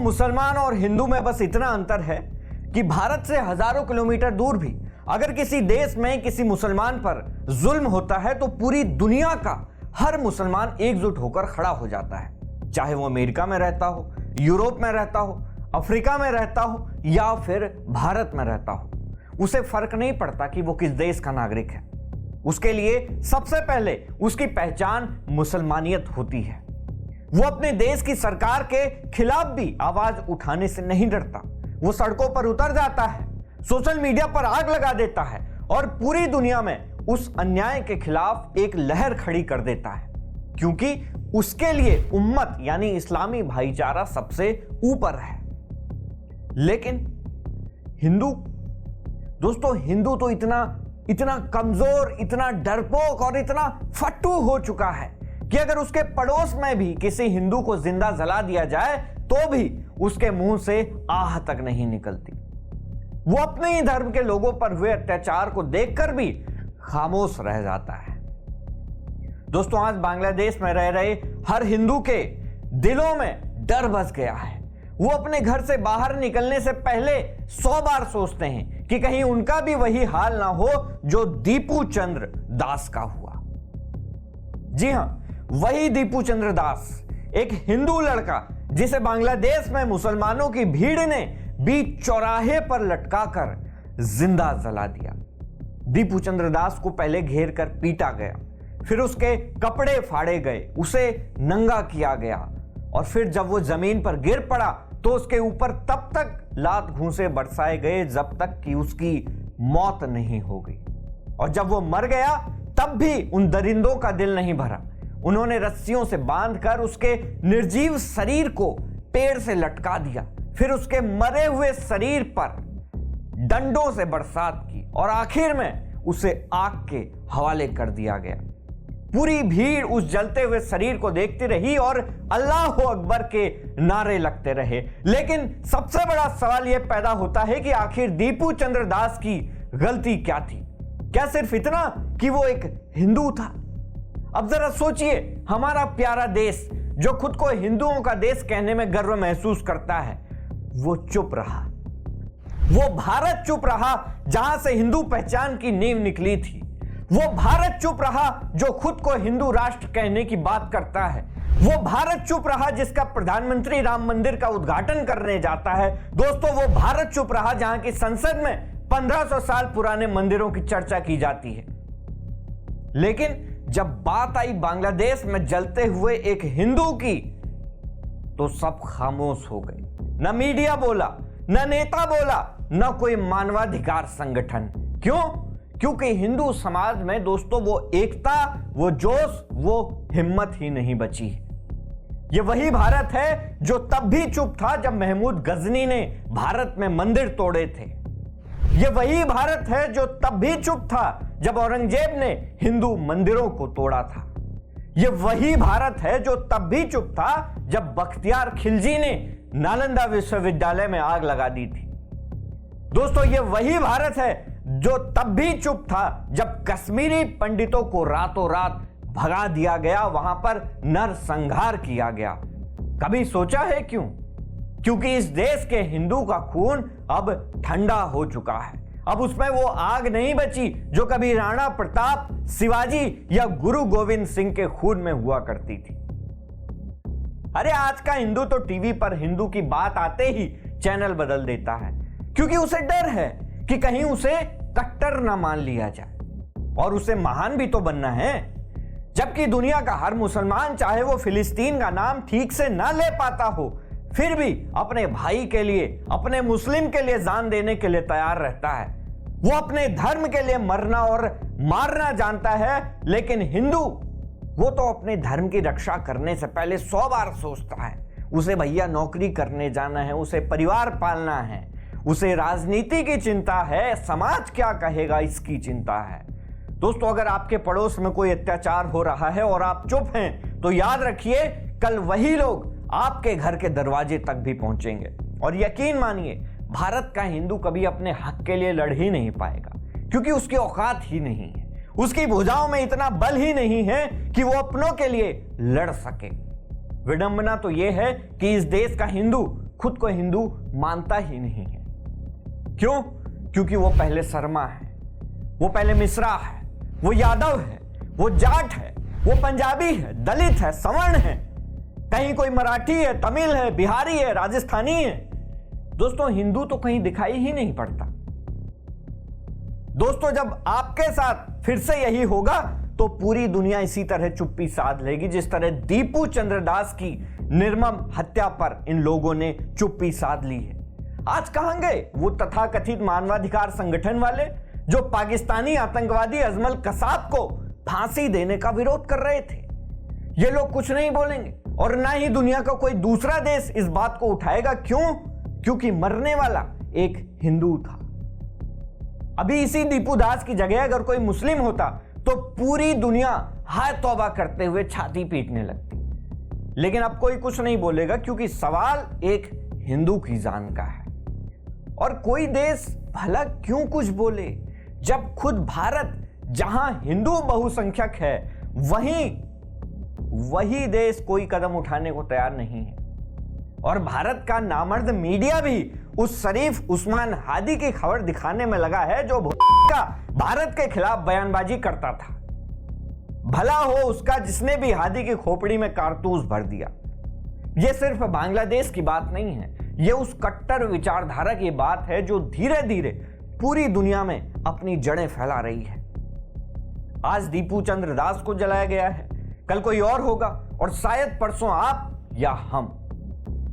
मुसलमान और हिंदू में बस इतना अंतर है कि भारत से हजारों किलोमीटर दूर भी अगर किसी देश में किसी मुसलमान पर जुल्म होता है तो पूरी दुनिया का हर मुसलमान एकजुट होकर खड़ा हो जाता है, चाहे वो अमेरिका में रहता हो, यूरोप में रहता हो, अफ्रीका में रहता हो या फिर भारत में रहता हो। उसे फर्क नहीं पड़ता कि वो किस देश का नागरिक है। उसके लिए सबसे पहले उसकी पहचान मुसलमानियत होती है। वो अपने देश की सरकार के खिलाफ भी आवाज उठाने से नहीं डरता। वो सड़कों पर उतर जाता है, सोशल मीडिया पर आग लगा देता है और पूरी दुनिया में उस अन्याय के खिलाफ एक लहर खड़ी कर देता है, क्योंकि उसके लिए उम्मत यानी इस्लामी भाईचारा सबसे ऊपर है। लेकिन हिंदू दोस्तों, हिंदू तो इतना कमजोर, इतना डरपोक और इतना फट्टू हो चुका है कि अगर उसके पड़ोस में भी किसी हिंदू को जिंदा जला दिया जाए तो भी उसके मुंह से आह तक नहीं निकलती। वो अपने ही धर्म के लोगों पर हुए अत्याचार को देखकर भी खामोश रह जाता है। दोस्तों, आज बांग्लादेश में रह रहे हर हिंदू के दिलों में डर बस गया है। वो अपने घर से बाहर निकलने से पहले 100 बार सोचते हैं कि कहीं उनका भी वही हाल ना हो जो दीपू चंद्र दास का हुआ। जी हां, वही दीपू चंद्र दास, एक हिंदू लड़का जिसे बांग्लादेश में मुसलमानों की भीड़ ने बीच चौराहे पर लटकाकर जिंदा जला दिया। दीपू चंद्र दास को पहले घेर कर पीटा गया, फिर उसके कपड़े फाड़े गए, उसे नंगा किया गया और फिर जब वो जमीन पर गिर पड़ा तो उसके ऊपर तब तक लात घूंसे बरसाए गए जब तक कि उसकी मौत नहीं हो गई। और जब वो मर गया तब भी उन दरिंदों का दिल नहीं भरा। उन्होंने रस्सियों से बांधकर उसके निर्जीव शरीर को पेड़ से लटका दिया, फिर उसके मरे हुए शरीर पर डंडों से बरसात की और आखिर में उसे आग के हवाले कर दिया गया। पूरी भीड़ उस जलते हुए शरीर को देखती रही और अल्लाह अकबर के नारे लगते रहे। लेकिन सबसे बड़ा सवाल यह पैदा होता है कि आखिर दीपू चंद्र दास की गलती क्या थी? क्या सिर्फ इतना कि वो एक हिंदू था? अब जरा सोचिए, हमारा प्यारा देश जो खुद को हिंदुओं का देश कहने में गर्व महसूस करता है, वो चुप रहा। वो भारत चुप रहा जहां से हिंदू पहचान की नींव निकली थी। वो भारत चुप रहा जो खुद को हिंदू राष्ट्र कहने की बात करता है। वो भारत चुप रहा जिसका प्रधानमंत्री राम मंदिर का उद्घाटन करने जाता है। दोस्तों, वो भारत चुप रहा जहां की संसद में 1500 साल पुराने मंदिरों की चर्चा की जाती है। लेकिन जब बात आई बांग्लादेश में जलते हुए एक हिंदू की, तो सब खामोश हो गए। न मीडिया बोला, न नेता बोला, न कोई मानवाधिकार संगठन। क्यों? क्योंकि हिंदू समाज में दोस्तों वो एकता, वो जोश, वो हिम्मत ही नहीं बची। ये वही भारत है जो तब भी चुप था जब महमूद गजनी ने भारत में मंदिर तोड़े थे। ये वही भारत है जो तब भी चुप था जब औरंगजेब ने हिंदू मंदिरों को तोड़ा था। ये वही भारत है जो तब भी चुप था जब बख्तियार खिलजी ने नालंदा विश्वविद्यालय में आग लगा दी थी। दोस्तों, ये वही भारत है जो तब भी चुप था जब कश्मीरी पंडितों को रातों रात भगा दिया गया, वहां पर नरसंहार किया गया। कभी सोचा है क्यों? क्योंकि इस देश के हिंदू का खून अब ठंडा हो चुका है। अब उसमें वो आग नहीं बची जो कभी राणा प्रताप, शिवाजी या गुरु गोविंद सिंह के खून में हुआ करती थी। अरे आज का हिंदू तो टीवी पर हिंदू की बात आते ही चैनल बदल देता है, क्योंकि उसे डर है कि कहीं उसे कट्टर ना मान लिया जाए और उसे महान भी तो बनना है। जबकि दुनिया का हर मुसलमान, चाहे वो फिलिस्तीन का नाम ठीक से ना ले पाता हो, फिर भी अपने भाई के लिए, अपने मुस्लिम के लिए जान देने के लिए तैयार रहता है। वो अपने धर्म के लिए मरना और मारना जानता है। लेकिन हिंदू, वो तो अपने धर्म की रक्षा करने से पहले 100 बार सोचता है। उसे भैया नौकरी करने जाना है, उसे परिवार पालना है, उसे राजनीति की चिंता है, समाज क्या कहेगा इसकी चिंता है। दोस्तों, अगर आपके पड़ोस में कोई अत्याचार हो रहा है और आप चुप हैं, तो याद रखिए कल वही लोग आपके घर के दरवाजे तक भी पहुंचेंगे। और यकीन मानिए, भारत का हिंदू कभी अपने हक के लिए लड़ ही नहीं पाएगा, क्योंकि उसकी औकात ही नहीं है, उसकी भुजाओं में इतना बल ही नहीं है कि वो अपनों के लिए लड़ सके। विडंबना तो यह है कि इस देश का हिंदू खुद को हिंदू मानता ही नहीं है। क्यों? क्योंकि वो पहले शर्मा है, वो पहले मिश्रा है, वो यादव है, वो जाट है, वो पंजाबी है, दलित है, सवर्ण है, कहीं कोई मराठी है, तमिल है, बिहारी है, राजस्थानी है। दोस्तों, हिंदू तो कहीं दिखाई ही नहीं पड़ता। दोस्तों, जब आपके साथ फिर से यही होगा तो पूरी दुनिया इसी तरह चुप्पी साध लेगी जिस तरह दीपू चंद्र दास की निर्मम हत्या पर इन लोगों ने चुप्पी साध ली है। आज कहां गए वो तथाकथित मानवाधिकार संगठन वाले जो पाकिस्तानी आतंकवादी अजमल कसाब को फांसी देने का विरोध कर रहे थे? ये लोग कुछ नहीं बोलेंगे और ना ही दुनिया का कोई दूसरा देश इस बात को उठाएगा। क्यों? क्योंकि मरने वाला एक हिंदू था। अभी इसी दीपू दास की जगह अगर कोई मुस्लिम होता तो पूरी दुनिया हाय तौबा करते हुए छाती पीटने लगती। लेकिन अब कोई कुछ नहीं बोलेगा क्योंकि सवाल एक हिंदू की जान का है। और कोई देश भला क्यों कुछ बोले जब खुद भारत, जहां हिंदू बहुसंख्यक है, वही देश कोई कदम उठाने को तैयार नहीं है। और भारत का नामर्द मीडिया भी उस शरीफ उस्मान हादी की खबर दिखाने में लगा है जो का भारत के खिलाफ बयानबाजी करता था। भला हो उसका जिसने भी हादी की खोपड़ी में कारतूस भर दिया। यह सिर्फ बांग्लादेश की बात नहीं है, यह उस कट्टर विचारधारा की बात है जो धीरे धीरे पूरी दुनिया में अपनी जड़ें फैला रही है। आज दीपू चंद्र दास को जलाया गया है, कल कोई और होगा और शायद परसों आप या हम,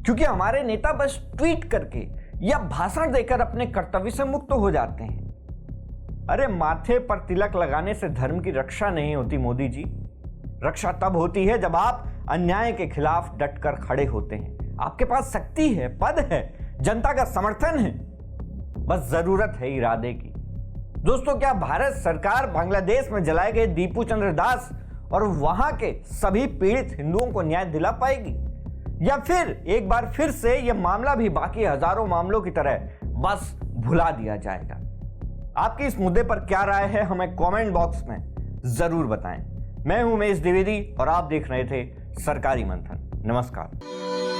क्योंकि हमारे नेता बस ट्वीट करके या भाषण देकर अपने कर्तव्य से मुक्त हो जाते हैं। अरे माथे पर तिलक लगाने से धर्म की रक्षा नहीं होती मोदी जी। रक्षा तब होती है जब आप अन्याय के खिलाफ डटकर खड़े होते हैं। आपके पास शक्ति है, पद है, जनता का समर्थन है, बस जरूरत है इरादे की। दोस्तों, क्या भारत सरकार बांग्लादेश में जलाए गए दीपू चंद्र दास और वहां के सभी पीड़ित हिंदुओं को न्याय दिला पाएगी, या फिर एक बार फिर से यह मामला भी बाकी हजारों मामलों की तरह बस भुला दिया जाएगा? आपकी इस मुद्दे पर क्या राय है, हमें कमेंट बॉक्स में जरूर बताएं। मैं हूं उमेश द्विवेदी और आप देख रहे थे सरकारी मंथन। नमस्कार।